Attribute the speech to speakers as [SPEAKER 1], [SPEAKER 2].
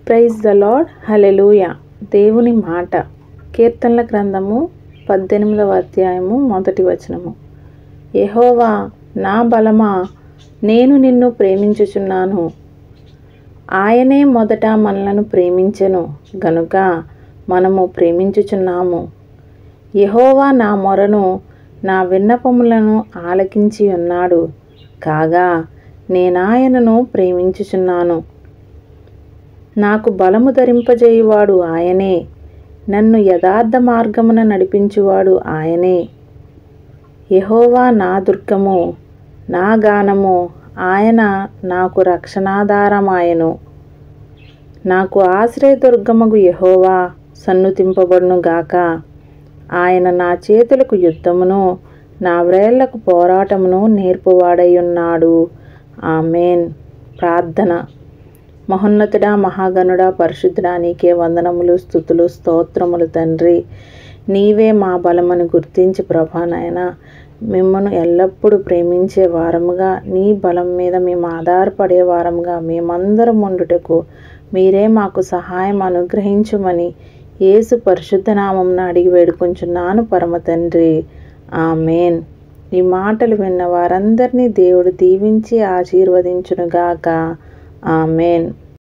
[SPEAKER 1] Praise the lord. హల్లెలూయా. దేవుని మాట. కీర్తనల గ్రంథము 18వ అధ్యాయము 1వ వచనము. యెహోవా నా బలమా, నేను నిన్ను ప్రేమించుచున్నాను. ఆయనే మొదట మనలను ప్రేమించెను గనుక మనము ప్రేమించుచున్నాము. యెహోవా నా మొరను, నా విన్నపములను ఆలకించి ఉన్నాడు కాగా నేనాయనను ప్రేమించుచున్నాను. నాకు బలము ధరింపజేయువాడు ఆయనే, నన్ను యథార్థ మార్గమున నడిపించువాడు ఆయనే. యెహోవా నా దుర్గము, నా గానము, ఆయన నాకు రక్షణాధారమాయెను. నాకు ఆశ్రయదుర్గమగు యెహోవా సన్నుతింపబడును గాక. ఆయన నా చేతులకు యుద్ధమును, నా వ్రేళ్లకు పోరాటమును నేర్పువాడైయున్నాడు. ఆమేన్. ప్రార్థన. మహోన్నతుడా, మహాగణుడా, పరిశుద్ధుడా, నీకే వందనములు, స్తుతులు, స్తోత్రములు తండ్రి. నీవే మా బలమని గుర్తించి ప్రభా నాయనా, మిమ్మను ఎల్లప్పుడూ ప్రేమించే వారముగా, నీ బలం మీద మేము ఆధారపడే వారముగా మేమందరం ఉండుటకు మీరే మాకు సహాయం అనుగ్రహించుమని యేసు పరిశుద్ధ నామమున అడిగి వేడుకొంచున్నాను పరమ తండ్రి. ఆమేన్. ఈ మాటలు విన్న వారందరినీ దేవుడు దీవించి ఆశీర్వదించునుగాక. ఆమేన్.